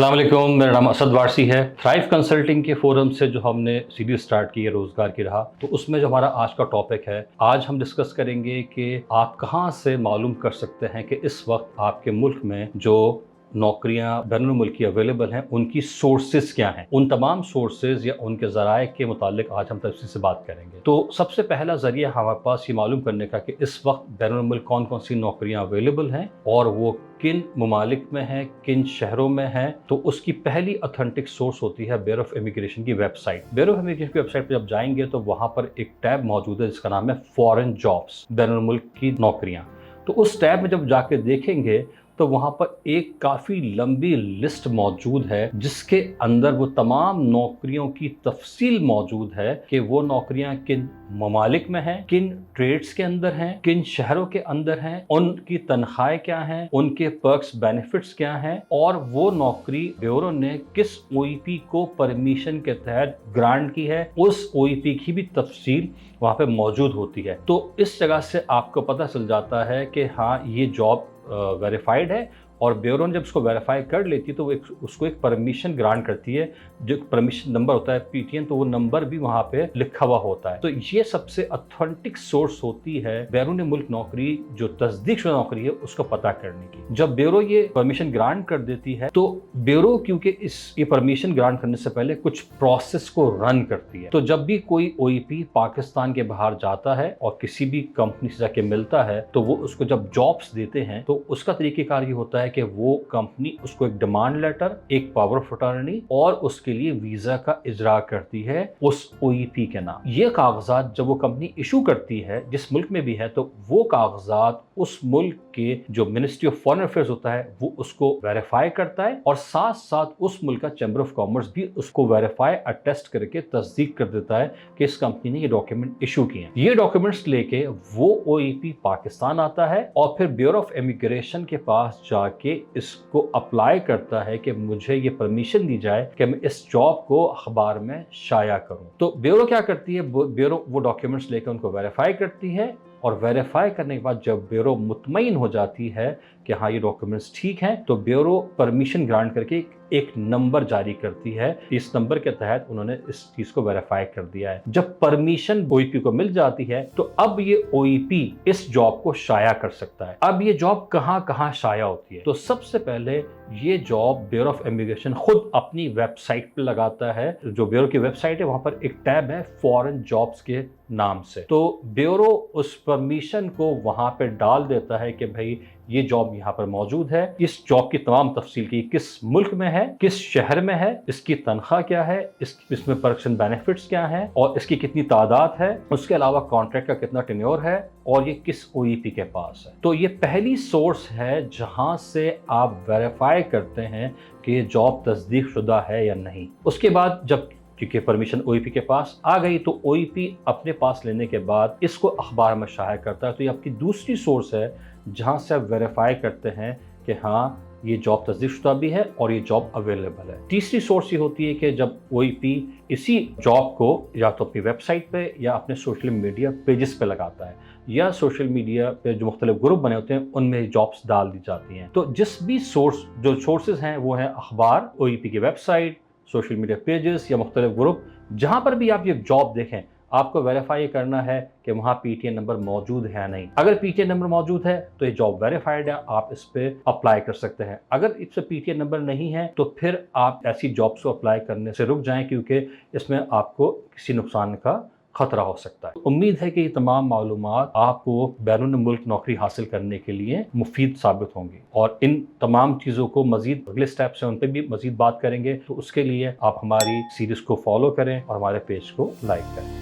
अस्सलाम वालेकुम, मेरा नाम असद वारसी है। थ्राइव कंसल्टिंग के फोरम से जो हमने सीरीज स्टार्ट की है रोज़गार की राह, तो उसमें जो हमारा आज का टॉपिक है, आज हम डिस्कस करेंगे कि आप कहां से मालूम कर सकते हैं कि इस वक्त आपके मुल्क में जो नौकरियां बैनुल मुल्की अवेलेबल हैं उनकी सोर्सेज क्या हैं। उन तमाम सोर्सेज या उनके ज़राए के मुतालिक आज हम तफसील से बात करेंगे। तो सबसे पहला ज़रिया हमारे पास ये मालूम करने का कि इस वक्त बैनुल मुल्क कौन कौन सी नौकरियां अवेलेबल हैं और वो किन ममालिक में है, किन शहरों में है, तो उसकी पहली ऑथेंटिक सोर्स होती है ब्यूरो ऑफ इमिग्रेशन की वेबसाइट। ब्यूरो ऑफ इमिग्रेशन की वेबसाइट पर जब जाएंगे तो वहां पर एक टैब मौजूद है जिसका नाम है फॉरेन जॉब्स, बैनुल मुल्क की नौकरियां। तो उस टैब में जब जाके देखेंगे तो वहां पर एक काफ़ी लंबी लिस्ट मौजूद है जिसके अंदर वो तमाम नौकरियों की तफसील मौजूद है कि वो नौकरियां किन ममालिक में हैं, किन ट्रेड्स के अंदर हैं, किन शहरों के अंदर हैं, उनकी तनख्वाहें क्या हैं, उनके पर्क्स बेनिफिट्स क्या हैं और वो नौकरी ब्यूरो ने किस ओईपी को परमिशन के तहत ग्रांट की है, उस ओईपी की भी तफसील वहाँ पे मौजूद होती है। तो इस जगह से आपको पता चल जाता है कि हाँ ये जॉब वेरीफाइड है और ब्यूरो ने जब इसको वेरीफाई कर लेती है तो वो उसको एक परमिशन ग्रांट करती है, जो परमिशन नंबर होता है पीटीएन, तो वो नंबर भी वहाँ पे लिखा हुआ होता है। तो ये सबसे ऑथेंटिक सोर्स होती है बैरून मुल्क नौकरी जो तस्दीकशुदा नौकरी है उसको पता करने की। जब ब्यूरो ये परमिशन ग्रांट कर देती है तो ब्यूरो क्योंकि ये परमिशन ग्रांट करने से पहले कुछ प्रोसेस को रन करती है। तो जब भी कोई ओईपी पाकिस्तान के बाहर जाता है और किसी भी कंपनी से जाके मिलता है तो वो उसको जब जॉब्स देते हैं तो उसका तरीकेकार ये होता है कि वो कंपनी उसको एक डिमांड लेटर, एक पावर ऑफ अटॉर्नी और उसके लिए वीजा का इजरा करती है उस ओईपी के नाम। ये कागजात जब वो कंपनी इशू करती है जिस मुल्क में भी है तो वो कागजात उस मुल्क के जो मिनिस्ट्री ऑफ फॉरेन अफेयर्स होता है वो उसको वेरीफाई करता है और साथ साथ उस मुल्क का चैम्बर ऑफ कॉमर्स भी उसको वेरीफाई अटेस्ट करके तस्दीक कर देता है कि इस कंपनी ने ये डॉक्यूमेंट इशू किए हैं। ये डॉक्यूमेंट्स लेके वो ओईपी पाकिस्तान आता है और फिर ब्यूरो ऑफ इमिग्रेशन के पास जाके इसको अप्लाई करता है कि मुझे ये परमिशन दी जाए कि मैं इस जॉब को अखबार में शाया करूं। तो ब्यूरो क्या करती है, ब्यूरो वो डॉक्यूमेंट्स लेकर उनको वेरीफाई करती है और वेरीफाई करने के बाद जब ब्यूरो मुतमईन हो जाती है कि हाँ ये डॉक्यूमेंट्स ठीक हैं तो ब्यूरो परमिशन ग्रांट करके एक नंबर जारी करती है। इस नंबर के तहत उन्होंने इस चीज को वेरीफाई कर दिया है। जब परमिशन ओईपी को मिल जाती है तो अब ये ओईपी इस जॉब को शाया कर सकता है। अब ये जॉब कहां कहां शाया होती है, तो सबसे पहले ये जॉब ब्यूरो ऑफ इमिग्रेशन खुद अपनी वेबसाइट पे लगाता है। जो ब्यूरो की वेबसाइट है वहां पर एक टैब है फॉरेन जॉब्स के नाम से, तो ब्यूरो उस परमिशन को वहां पे डाल देता है कि भाई ये जॉब यहाँ पर मौजूद है, इस जॉब की तमाम तफसील की किस मुल्क में है, किस शहर में है, इसकी तनख्वाह क्या है, इसमें पर्सन बेनिफिट्स क्या है और इसकी कितनी तादाद है, उसके अलावा कॉन्ट्रैक्ट का कितना टेन्योर है और ये किस ओईपी के पास है। तो ये पहली सोर्स है जहां से आप वेरीफाई करते हैं कि ये जॉब तस्दीक शुदा है या नहीं। उसके बाद जब क्योंकि परमिशन ओईपी के पास आ गई तो ओईपी अपने पास लेने के बाद इसको अखबार में शाया करता है। तो ये आपकी दूसरी सोर्स है जहां से आप वेरीफाई करते हैं कि हाँ ये जॉब तस्दीकशुदा भी है और ये जॉब अवेलेबल है। तीसरी सोर्स ये होती है कि जब ओईपी इसी जॉब को या तो अपनी वेबसाइट पे या अपने सोशल मीडिया पेजेस पे लगाता है या सोशल मीडिया पे जो मुख्तलिफ ग्रुप बने होते हैं उनमें जॉब्स डाल दी जाती हैं। तो जिस भी जो सोर्सेज हैं वो है अखबार, ओईपी की वेबसाइट, सोशल मीडिया पेजेस या मुख्तलिफ ग्रुप। जहां पर भी आप ये जॉब देखें आपको वेरीफाई करना है कि वहाँ पीटीएन नंबर मौजूद है या नहीं। अगर पीटीएन नंबर मौजूद है तो ये जॉब वेरीफाइड है, आप इस पे अप्लाई कर सकते हैं। अगर इससे पीटीएन नंबर नहीं है तो फिर आप ऐसी जॉब्स को अप्लाई करने से रुक जाएं क्योंकि इसमें आपको किसी नुकसान का खतरा हो सकता है। उम्मीद है कि ये तमाम मालूमात आपको बैरून मुल्क नौकरी हासिल करने के लिए मुफीद साबित होंगी और इन तमाम चीज़ों को मजीद अगले स्टेप्स हैं उन पर भी मजीद बात करेंगे। तो उसके लिए आप हमारी सीरीज को फॉलो करें और हमारे पेज को लाइक करें।